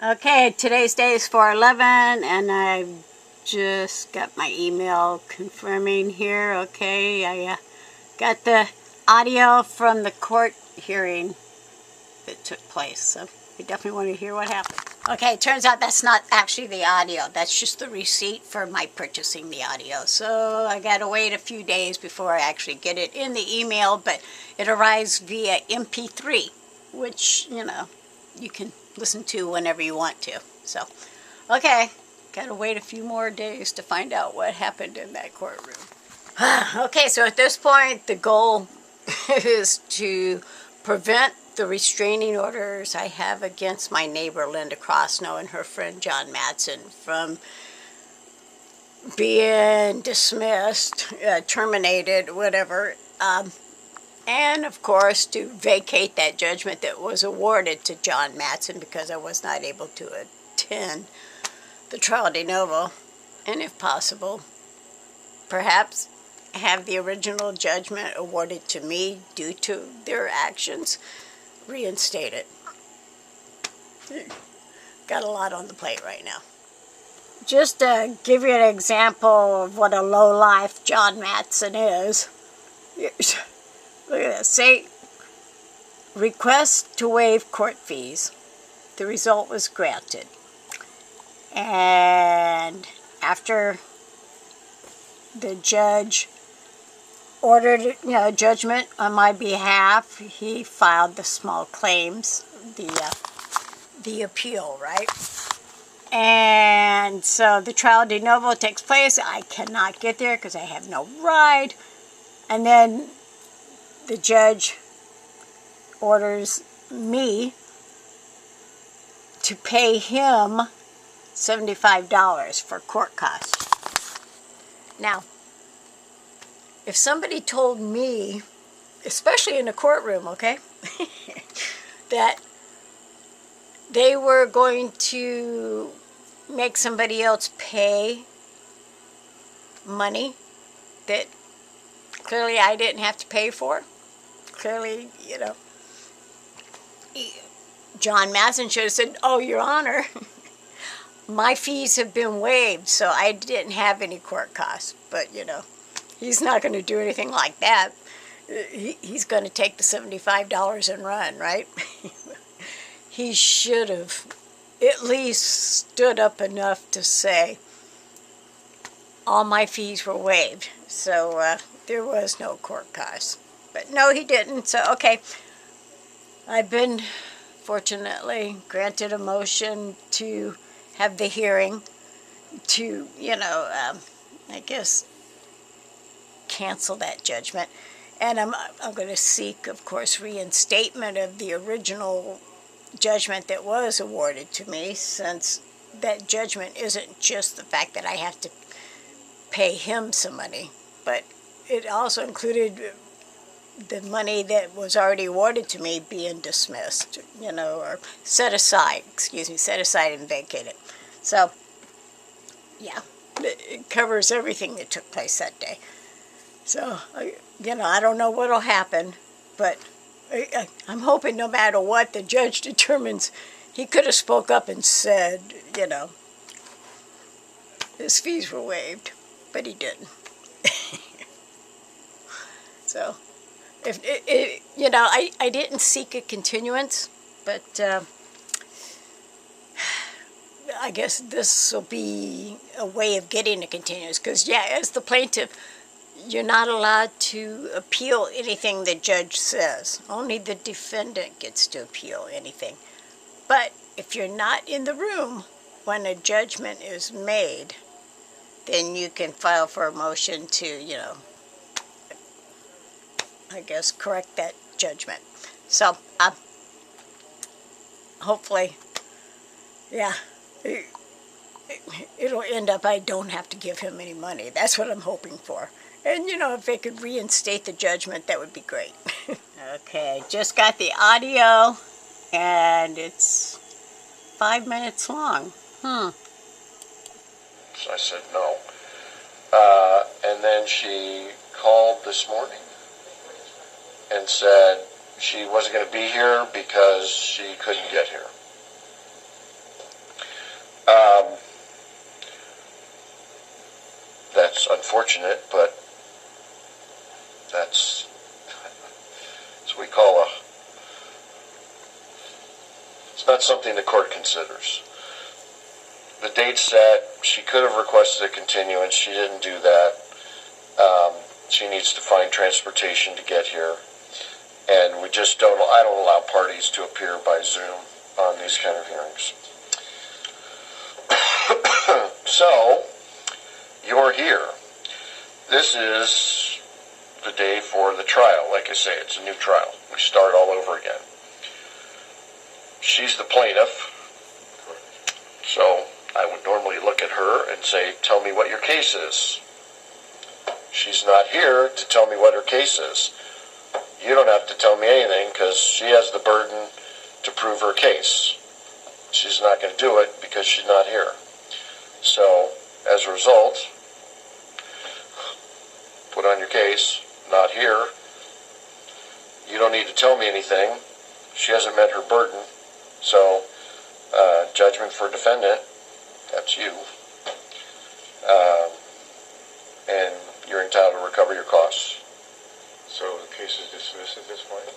Okay, today's day is 4/11, and I just got my email confirming here. Okay, I got the audio from the court hearing that took place, so you definitely want to hear what happened. Okay, turns out that's not actually the audio. That's just the receipt for my purchasing the audio. So I got to wait a few days before I actually get it in the email, but it arrives via MP3, which, you know, you can listen to whenever you want to. So, okay, got to wait a few more days to find out what happened in that courtroom. Okay, so at this point, the goal is to prevent the restraining orders I have against my neighbor Linda Crosnoe and her friend John Matteson from being dismissed, terminated, whatever, and of course to vacate that judgment that was awarded to John Matteson because I was not able to attend the trial de novo, and if possible, perhaps have the original judgment awarded to me due to their actions reinstated. Got a lot on the plate right now. Just to give you an example of what a lowlife John Matteson is, look at this. Say, request to waive court fees. The result was granted. And after the judge ordered, judgment on my behalf, he filed the small claims, the appeal, right? And so the trial de novo takes place. I cannot get there because I have no ride. And then the judge orders me to pay him $75 for court costs. Now, if somebody told me, especially in a courtroom, okay, that they were going to make somebody else pay money that clearly I didn't have to pay for, clearly, John Matteson should have said, "Oh, Your Honor, my fees have been waived, so I didn't have any court costs." But, he's not going to do anything like that. He's going to take the $75 and run, right? He should have at least stood up enough to say, all my fees were waived, so there was no court costs. But no, he didn't, so okay. I've been, fortunately, granted a motion to have the hearing to, I guess, cancel that judgment. And I'm going to seek, of course, reinstatement of the original judgment that was awarded to me, since that judgment isn't just the fact that I have to pay him some money, but it also included the money that was already awarded to me being dismissed, or set aside and vacated. So, yeah, it covers everything that took place that day. So, I don't know what'll happen, but I'm hoping no matter what, the judge determines. He could have spoke up and said, his fees were waived, but he didn't. So, I didn't seek a continuance, but I guess this will be a way of getting a continuance, because, as the plaintiff, you're not allowed to appeal anything the judge says. Only the defendant gets to appeal anything. But if you're not in the room when a judgment is made, then you can file for a motion to, I guess, correct that judgment. So, hopefully, it'll end up I don't have to give him any money. That's what I'm hoping for. And, if they could reinstate the judgment, that would be great. Okay, just got the audio, and it's 5 minutes long. So I said no. And then she called this morning and said she wasn't going to be here because she couldn't get here. unfortunate, but that's what we call it's not something the court considers. The date's set. She could have requested a continuance. She didn't do that. She needs to find transportation to get here. And I don't allow parties to appear by Zoom on these kind of hearings. So, you're here. This is the day for the trial. Like I say, it's a new trial. We start all over again. She's the plaintiff. So, I would normally look at her and say, tell me what your case is. She's not here to tell me what her case is. You don't have to tell me anything because she has the burden to prove her case. She's not going to do it because she's not here. So, as a result, put on your case, not here. You don't need to tell me anything. She hasn't met her burden. So, judgment for defendant, that's you. And you're entitled to recover your costs. So the case is dismissed at this point?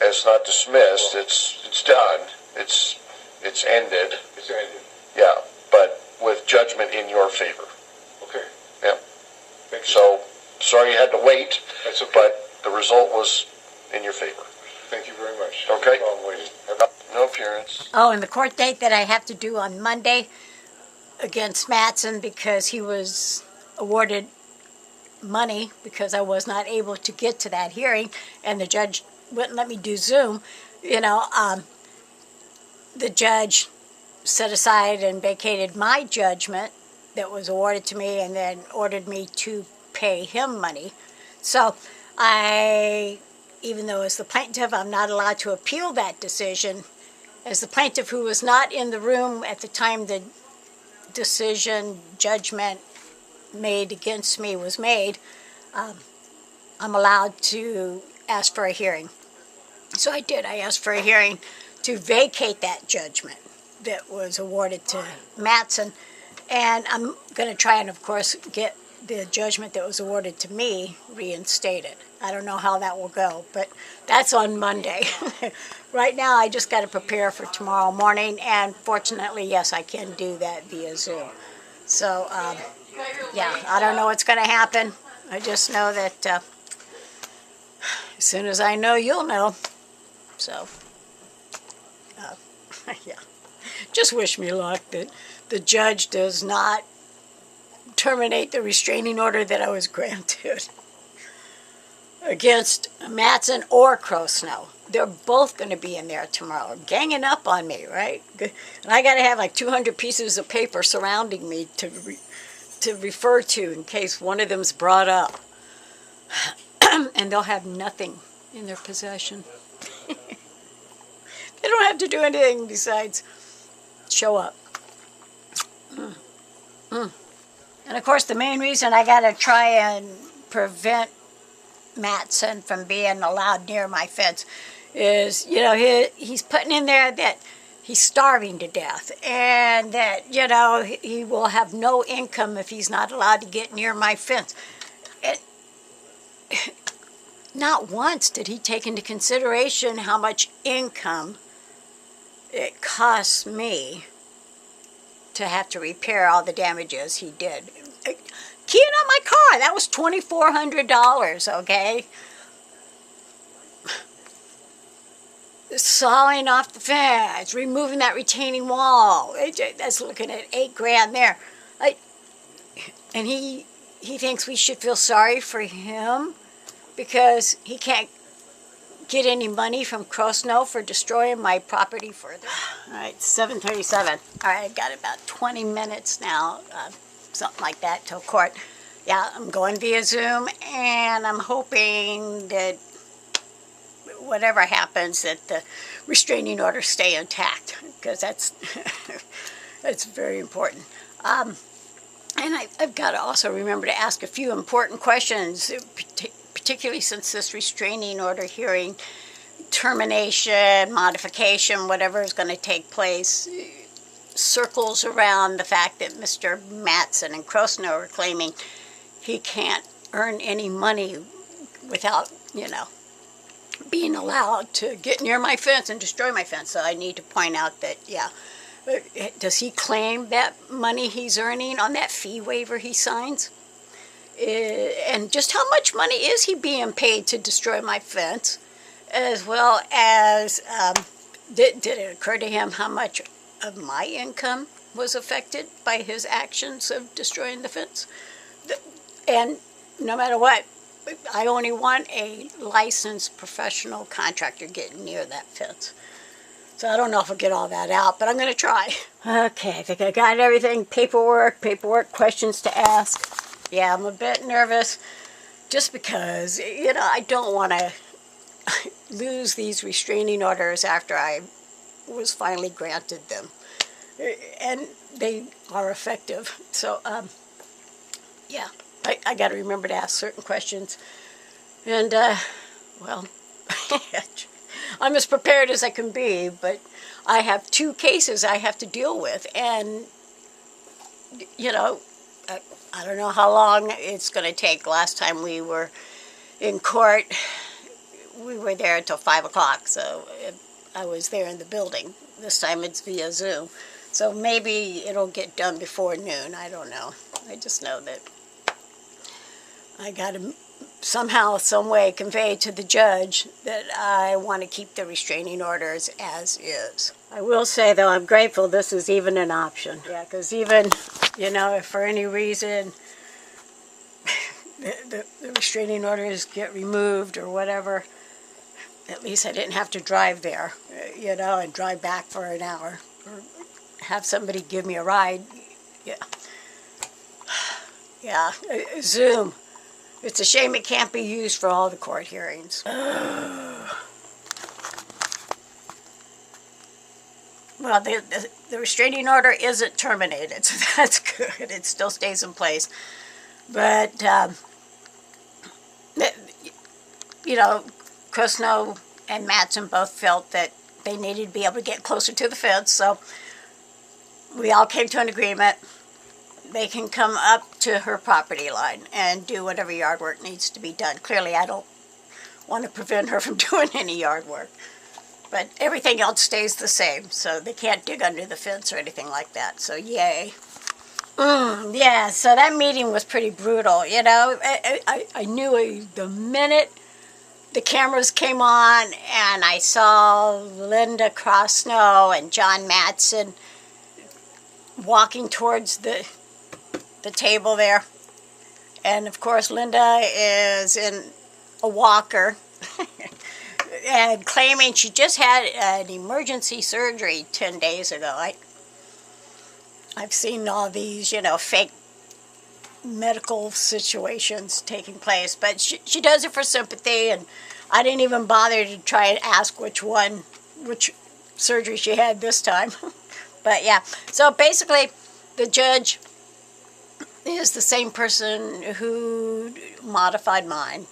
It's not dismissed. It's done. It's ended. It's ended. Yeah, but with judgment in your favor. Okay. Yeah. Thank you. So sorry you had to wait. That's okay. But the result was in your favor. Thank you very much. Okay. I'm waiting. No appearance. Oh, and the court date that I have to do on Monday against Matteson because he was awarded money because I was not able to get to that hearing and the judge wouldn't let me do Zoom. The judge set aside and vacated my judgment that was awarded to me and then ordered me to pay him money. So even though as the plaintiff I'm not allowed to appeal that decision, as the plaintiff who was not in the room at the time the judgment made against me was made, I'm allowed to ask for a hearing. So I did. I asked for a hearing to vacate that judgment that was awarded to Matteson, and I'm going to try and, of course, get the judgment that was awarded to me reinstated. I don't know how that will go, but that's on Monday. Right now, I just got to prepare for tomorrow morning, and fortunately, yes, I can do that via Zoom. So, yeah, I don't know what's going to happen. I just know that as soon as I know, you'll know. So, yeah, just wish me luck that the judge does not terminate the restraining order that I was granted against Matteson or Crosnoe. They're both going to be in there tomorrow, ganging up on me, right? And I got to have like 200 pieces of paper surrounding me to refer to in case one of them's brought up. And they'll have nothing in their possession. They don't have to do anything besides show up. And of course, the main reason I got to try and prevent Matteson from being allowed near my fence is, he's putting in there that he's starving to death and that, he will have no income if he's not allowed to get near my fence. Not once did he take into consideration how much income it costs me to have to repair all the damages he did. Keying up my car, that was $2,400, okay? Sawing off the fence, removing that retaining wall. That's looking at $8,000 there. And he thinks we should feel sorry for him because he can't get any money from Crosnoe for destroying my property further. All right, 7:37. All right, I've got about 20 minutes now, something like that, till court. Yeah, I'm going via Zoom, and I'm hoping that whatever happens, that the restraining order stay intact, because that's that's very important. And I've got to also remember to ask a few important questions, particularly since this restraining order hearing, termination, modification, whatever is going to take place, circles around the fact that Mr. Matteson and Crosnoe are claiming he can't earn any money without, being allowed to get near my fence and destroy my fence. So I need to point out that, does he claim that money he's earning on that fee waiver he signs? And just how much money is he being paid to destroy my fence? As well as, did it occur to him how much of my income was affected by his actions of destroying the fence? And no matter what, I only want a licensed professional contractor getting near that fence. So I don't know if I'll get all that out, but I'm going to try. Okay, I think I got everything. Paperwork, questions to ask. Yeah, I'm a bit nervous just because, I don't want to lose these restraining orders after I was finally granted them. And they are effective. So, yeah, I got to remember to ask certain questions. And, well, I'm as prepared as I can be, but I have 2 cases I have to deal with. And, I don't know how long it's going to take. Last time we were in court, we were there until 5 o'clock, so I was there in the building. This time it's via Zoom. So maybe it'll get done before noon. I don't know. I just know that I got to somehow, some way convey to the judge that I want to keep the restraining orders as is. I will say, though, I'm grateful this is even an option. Yeah, because even, if for any reason the restraining orders get removed or whatever, at least I didn't have to drive there, and drive back for an hour or have somebody give me a ride. Yeah. Yeah, Zoom. It's a shame it can't be used for all the court hearings. Well, the restraining order isn't terminated, so that's good. It still stays in place. But, Crosnoe and Matteson both felt that they needed to be able to get closer to the fence, so we all came to an agreement. They can come up to her property line and do whatever yard work needs to be done. Clearly, I don't want to prevent her from doing any yard work. But everything else stays the same, so they can't dig under the fence or anything like that. So, yay. Yeah, so that meeting was pretty brutal, I knew the minute the cameras came on and I saw Linda Crosnoe and John Matteson walking towards the table there. And, of course, Linda is in a walker and claiming she just had an emergency surgery 10 days ago. I've seen all these, fake medical situations taking place, but she does it for sympathy, and I didn't even bother to try and ask which surgery she had this time. But yeah, so basically the judge is the same person who modified mine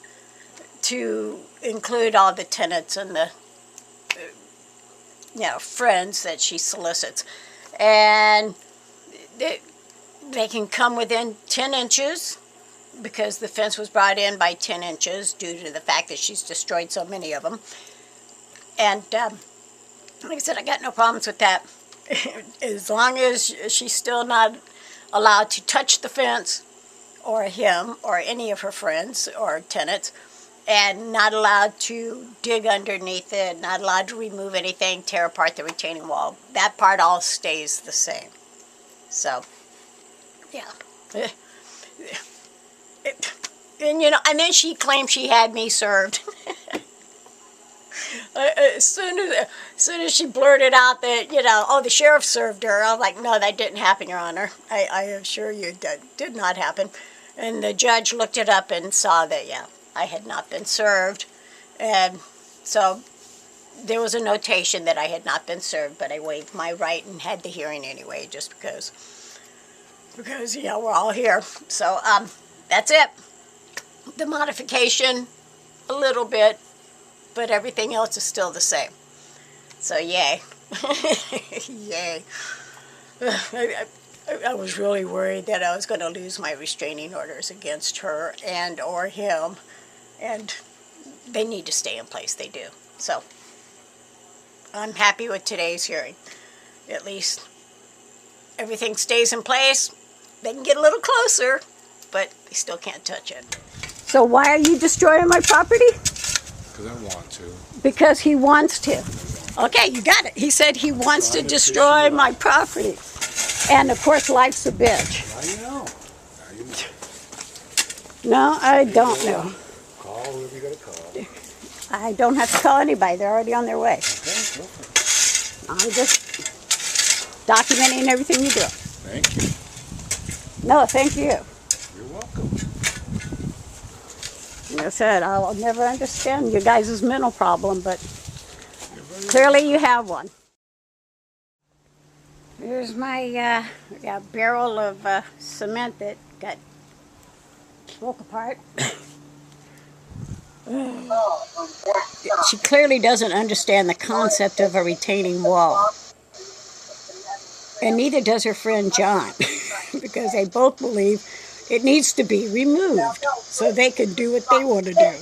to include all the tenants and the friends that she solicits, and they can come within 10 inches because the fence was brought in by 10 inches due to the fact that she's destroyed so many of them. And like I said, I got no problems with that. As long as she's still not allowed to touch the fence or him or any of her friends or tenants, and not allowed to dig underneath it, not allowed to remove anything, tear apart the retaining wall. That part all stays the same. So, yeah. And then she claimed she had me served. As soon as she blurted out that, the sheriff served her, I was like, no, that didn't happen, Your Honor. I assure you that did not happen. And the judge looked it up and saw that, I had not been served. And so there was a notation that I had not been served, but I waived my right and had the hearing anyway, just because we're all here. So that's it. The modification, a little bit, but everything else is still the same. So yay. Yay. I was really worried that I was going to lose my restraining orders against her and or him, and they need to stay in place. They do. So I'm happy with today's hearing. At least everything stays in place. They can get a little closer, but they still can't touch it. So why are you destroying my property? Because I want to. Because he wants to. Okay, you got it. He said he wants to destroy my property. And of course, life's a bitch. Now you know. No, I don't know. Call whoever you got to call. I don't have to call anybody. They're already on their way. Okay, go for it. I'm just documenting everything you do. Thank you. No, thank you. You're welcome. Like I said, I'll never understand you guys' mental problem, but clearly you have one. Here's my barrel of cement that got broke apart. She clearly doesn't understand the concept of a retaining wall. And neither does her friend John, because they both believe it needs to be removed so they can do what they want to do.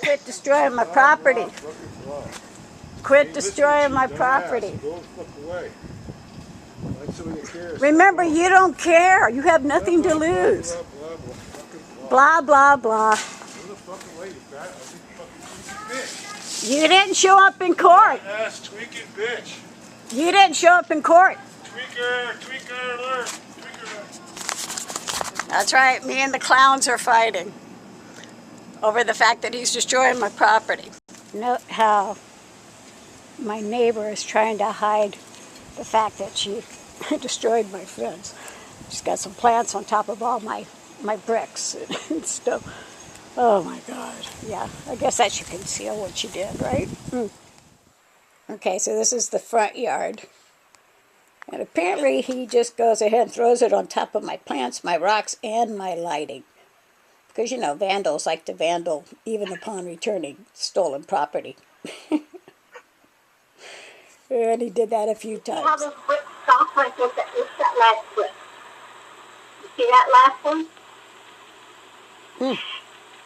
Quit destroying my property. Quit destroying my property. Go the fuck away. Like somebody that cares. Remember, you don't care. You have nothing to lose. Blah, blah, blah. Go the fuck away, you fat, fucking bitch. You didn't show up in court. Ass tweaking bitch. You didn't show up in court. Tweaker alert. That's right. Me and the clowns are fighting over the fact that he's destroying my property. Note how my neighbor is trying to hide the fact that she destroyed my fence. She's got some plants on top of all my bricks and stuff. Oh my God. Yeah, I guess that should conceal what she did, right? Okay, so this is the front yard. And apparently he just goes ahead and throws it on top of my plants, my rocks, and my lighting. Because, you know, vandals like to vandal even upon returning stolen property. And he did that a few times. How this brick soft like what's that last brick? You see that last one?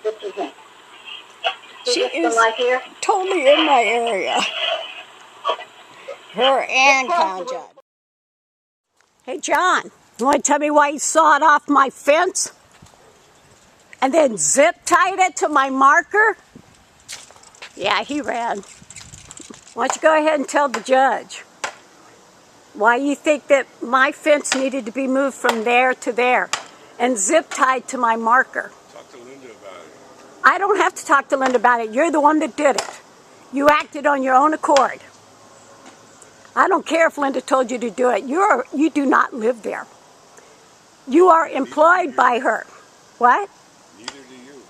What do you think? She this is one right here? totally in my area. Her and Clown John. Hey, John, you want to tell me why you sawed off my fence? And then zip-tied it to my marker? Yeah, he ran. Why don't you go ahead and tell the judge why you think that my fence needed to be moved from there to there and zip-tied to my marker? Talk to Linda about it. I don't have to talk to Linda about it. You're the one that did it. You acted on your own accord. I don't care if Linda told you to do it. You do not live there. You are employed by her. What? Neither do you.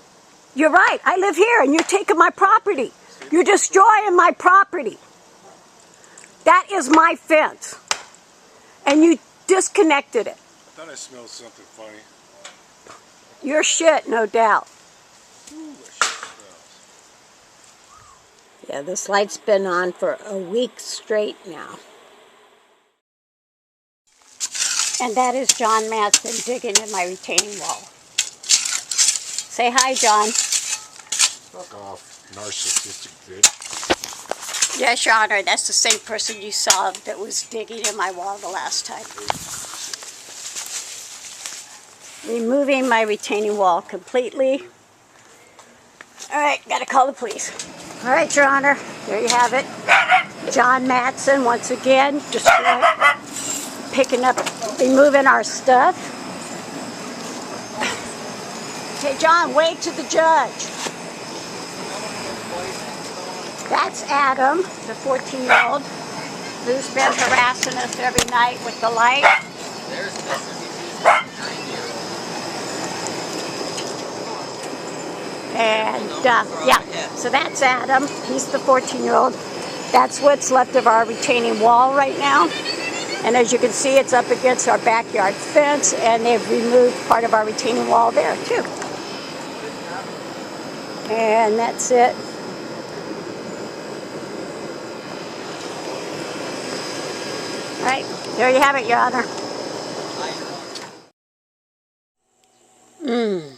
You're right. I live here and you're taking my property. You're destroying my property. That is my fence. And you disconnected it. I thought I smelled something funny. Your shit, no doubt. Ooh, that shit smells. Yeah, this light's been on for a week straight now. And that is John Matteson digging in my retaining wall. Say hi, John. Fuck off, narcissistic bitch. Yes, Your Honor, that's the same person you saw that was digging in my wall the last time. Removing my retaining wall completely. All right, gotta call the police. All right, Your Honor, there you have it. John Matteson, once again, picking up, removing our stuff. Okay, John, wave to the judge. That's Adam, the 14-year-old, who's been harassing us every night with the light. There's Mr. 9-year-old. And, yeah, so that's Adam. He's the 14-year-old. That's what's left of our retaining wall right now. And as you can see, it's up against our backyard fence, and they've removed part of our retaining wall there, too. And that's it. All right, there you have it, Your Honor. Aye, Your Honor.